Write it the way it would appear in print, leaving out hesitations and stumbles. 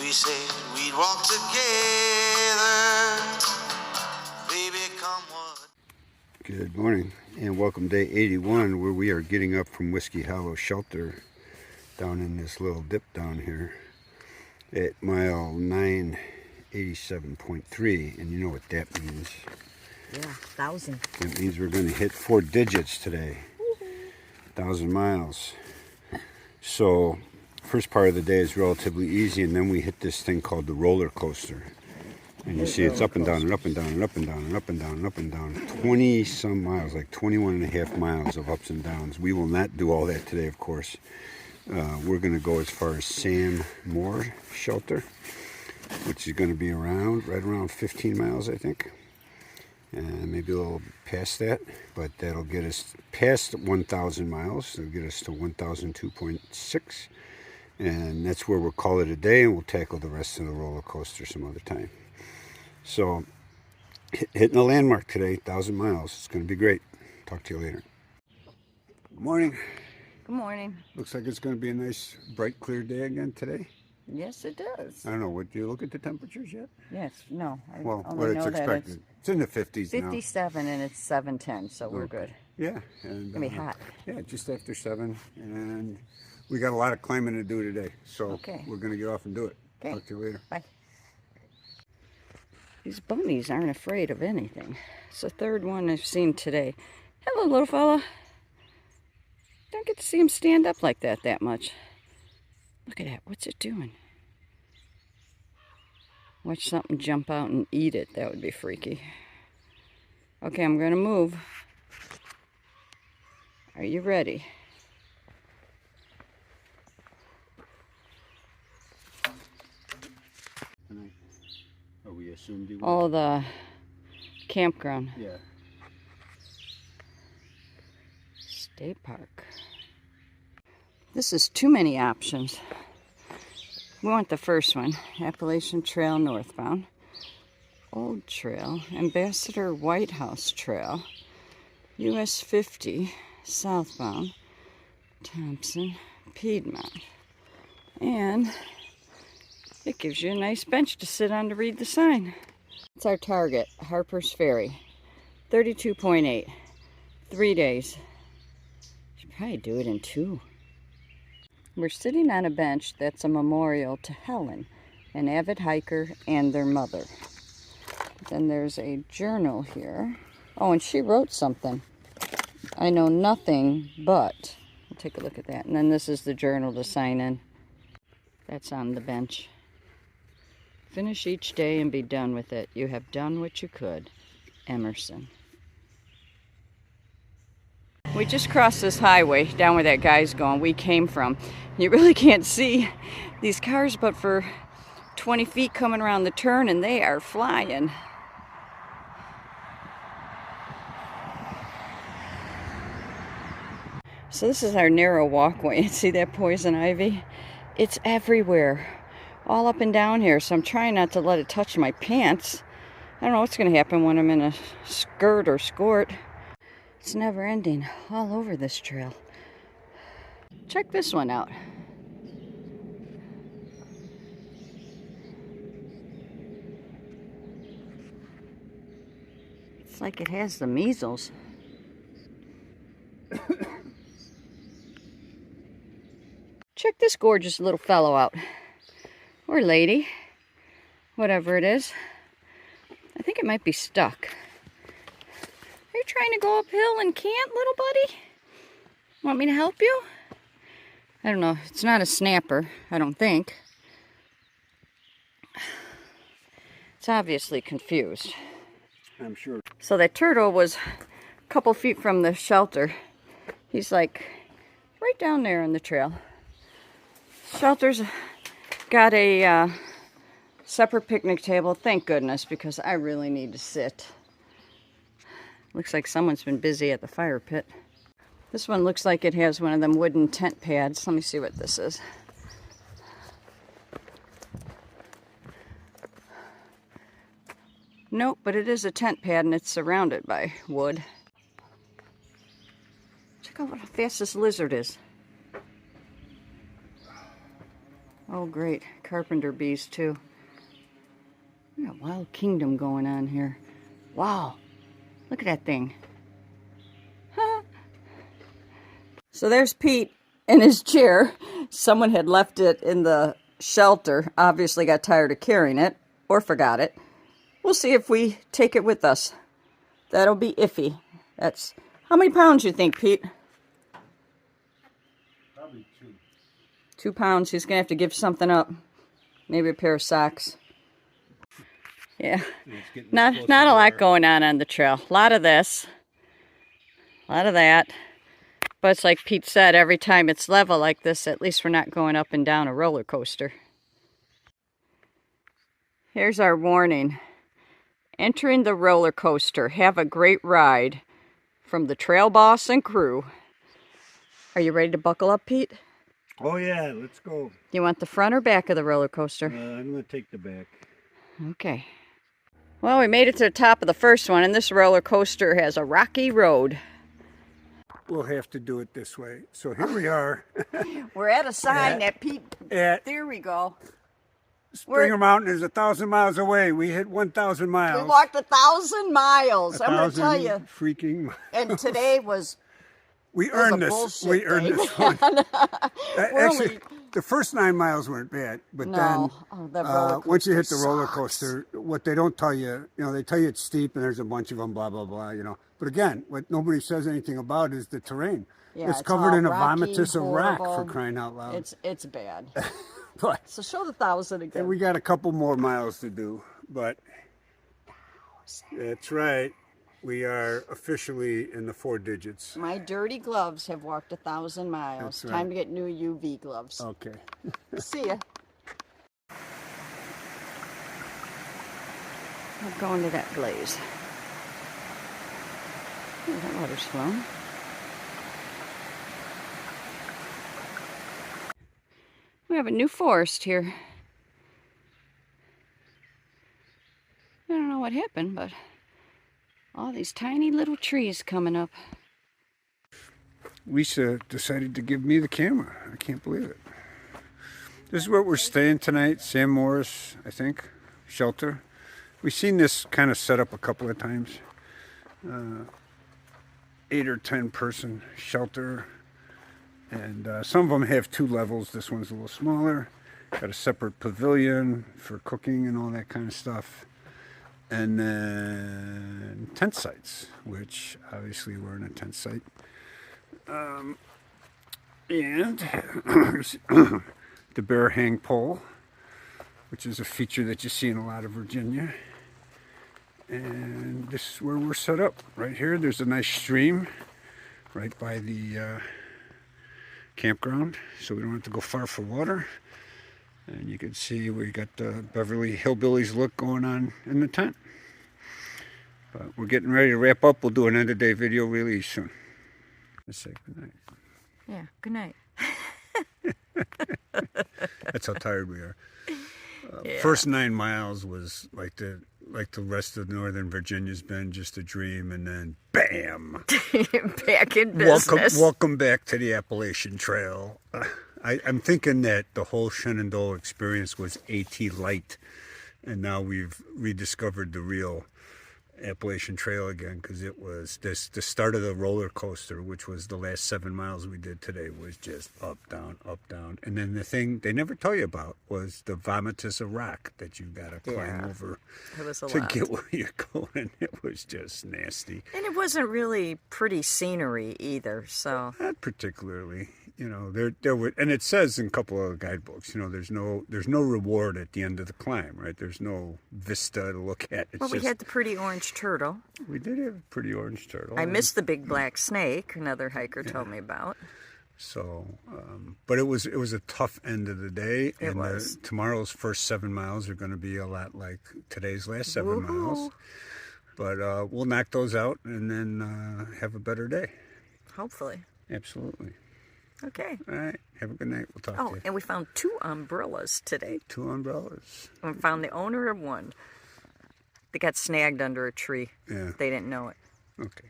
we said we'd walk together. Baby, come what. Good morning and welcome day 81, where we are getting up from Whiskey Hollow Shelter down in this little dip down here at mile 987.3, and you know what that means. Yeah, 1,000. That means we're going to hit 4 digits today. 1,000 miles. So first part of the day is relatively easy, and then we hit this thing called the roller coaster. And you see it's up and down and up and down and up and down and up and down and up and down. 20 some miles, like 21 and a half miles of ups and downs. We will not do all that today, of course. We're going to go as far as Sam Moore Shelter, which is going to be right around 15 miles, I think. And maybe a little past that, but that'll get us past 1,000 miles. It'll get us to 1,002.6. And that's where we'll call it a day, and we'll tackle the rest of the roller coaster some other time. So, hitting a landmark today, 1,000 miles. It's going to be great. Talk to you later. Good morning. Good morning. Looks like it's going to be a nice, bright, clear day again today. Yes, it does. I don't know. Did you look at the temperatures yet? Yes, no. Well, only what it's know that expected. It's in the 50s 57 now. and it's 7:10, so we're good. Yeah. And, It's going to be hot. Yeah, just after 7. And we got a lot of climbing to do today. So we're going to get off and do it. Okay. Talk to you later. Bye. These bunnies aren't afraid of anything. It's the third one I've seen today. Hello, little fella. Don't get to see him stand up like that much. Look at that. What's it doing? Watch something jump out and eat it. That would be freaky. Okay, I'm going to move. Are you ready? Oh, we assumed you would. Oh, the campground. Yeah. State park. This is too many options. We want the first one. Appalachian Trail northbound. Old Trail. Ambassador White House Trail. US 50 southbound. Thompson. Piedmont. And it gives you a nice bench to sit on to read the sign. It's our target, Harper's Ferry. 32.8. 3 days. Should probably do it in 2. We're sitting on a bench that's a memorial to Helen, an avid hiker, and their mother. Then there's a journal here. Oh, and she wrote something. I know nothing but. We'll take a look at that. And then this is the journal to sign in. That's on the bench. Finish each day and be done with it. You have done what you could. Emerson. We just crossed this highway down where that guy's going. We came from. You really can't see these cars but for 20 feet coming around the turn, and they are flying. So this is our narrow walkway. See that poison ivy? It's everywhere. All up and down here, so I'm trying not to let it touch my pants. I don't know what's going to happen when I'm in a skirt or skort. It's never ending all over this trail. Check this one out. It's like it has the measles. Check this gorgeous little fellow out. Or lady. Whatever it is. I think it might be stuck. Are you trying to go uphill and can't, little buddy? Want me to help you? I don't know. It's not a snapper, I don't think. It's obviously confused. I'm sure. So that turtle was a couple feet from the shelter. He's like right down there in the trail. Shelter's got a separate picnic table. Thank goodness, because I really need to sit. Looks like someone's been busy at the fire pit. This one looks like it has one of them wooden tent pads. Let me see what this is. Nope, but it is a tent pad and it's surrounded by wood. Check out how fast this lizard is. Oh, great. Carpenter bees, too. We got a wild kingdom going on here. Wow. Look at that thing. So there's Pete in his chair. Someone had left it in the shelter. Obviously got tired of carrying it or forgot it. We'll see if we take it with us. That'll be iffy. That's... How many pounds you think, Pete? Probably 2. 2 pounds. He's going to have to give something up. Maybe a pair of socks. Yeah. Not a lot going on the trail. A lot of this. A lot of that. But it's like Pete said, every time it's level like this, at least we're not going up and down a roller coaster. Here's our warning. Entering the roller coaster. Have a great ride. From the trail boss and crew. Are you ready to buckle up, Pete? Oh yeah, let's go. You want the front or back of the roller coaster? I'm going to take the back. Okay. Well, we made it to the top of the first one, and this roller coaster has a rocky road. We'll have to do it this way. So here we are. We're at a sign that Pete... There we go. Springer Mountain is 1,000 miles away. We hit 1,000 miles. We walked 1,000 miles. I'm going to tell you. Freaking miles. And today was... We earned this. We earned this one. Actually, the first 9 miles weren't bad, but then once you hit the roller coaster, what they don't tell you, they tell you it's steep and there's a bunch of them, blah blah blah, But again, what nobody says anything about is the terrain. Yeah, it's covered in a rocky, vomitous of rock, horrible. for crying out loud. It's bad. But so show the 1,000 again. And we got a couple more miles to do, but that's right. We are officially in the 4 digits. My dirty gloves have walked 1,000 miles. That's right. Time to get new UV gloves. Okay. See ya. I'm going to that blaze. Oh, that water's flowing. We have a new forest here. I don't know what happened, but all these tiny little trees coming up. Lisa decided to give me the camera. I can't believe it. This is where we're staying tonight. Sam Morris, I think, shelter. We've seen this kind of set up a couple of times. 8 or 10 person shelter. And some of them have 2 levels. This one's a little smaller. Got a separate pavilion for cooking and all that kind of stuff. And then tent sites, which obviously we're in a tent site. And the bear hang pole, which is a feature that you see in a lot of Virginia. And this is where we're set up. Right here, there's a nice stream right by the campground, so we don't have to go far for water. And you can see we got the Beverly Hillbillies look going on in the tent. But we're getting ready to wrap up. We'll do an end of day video really soon. Let's say good night. Yeah, good night. That's how tired we are. Yeah. First 9 miles was like the rest of Northern Virginia's been, just a dream, and then bam! Back in business. Welcome back to the Appalachian Trail. I'm thinking that the whole Shenandoah experience was AT light, and now we've rediscovered the real Appalachian Trail again, because it was the start of the roller coaster, which was the last 7 miles we did today, was just up, down, and then the thing they never tell you about was the vomitous of rock that you gotta climb over to get where you're going. It was just nasty, and it wasn't really pretty scenery either, so not particularly. There were, and it says in a couple of guidebooks, there's no reward at the end of the climb, right? There's no vista to look at. Well, we had the pretty orange turtle. We did have a pretty orange turtle. I missed the big black snake, another hiker told me about. So, but it was a tough end of the day. It was. Tomorrow's first 7 miles are going to be a lot like today's last 7 miles. But we'll knock those out and then have a better day. Hopefully. Absolutely. Okay. All right. Have a good night. We'll talk to you. And we found 2 umbrellas today. 2 umbrellas. We found the owner of one. They got snagged under a tree. Yeah. They didn't know it. Okay.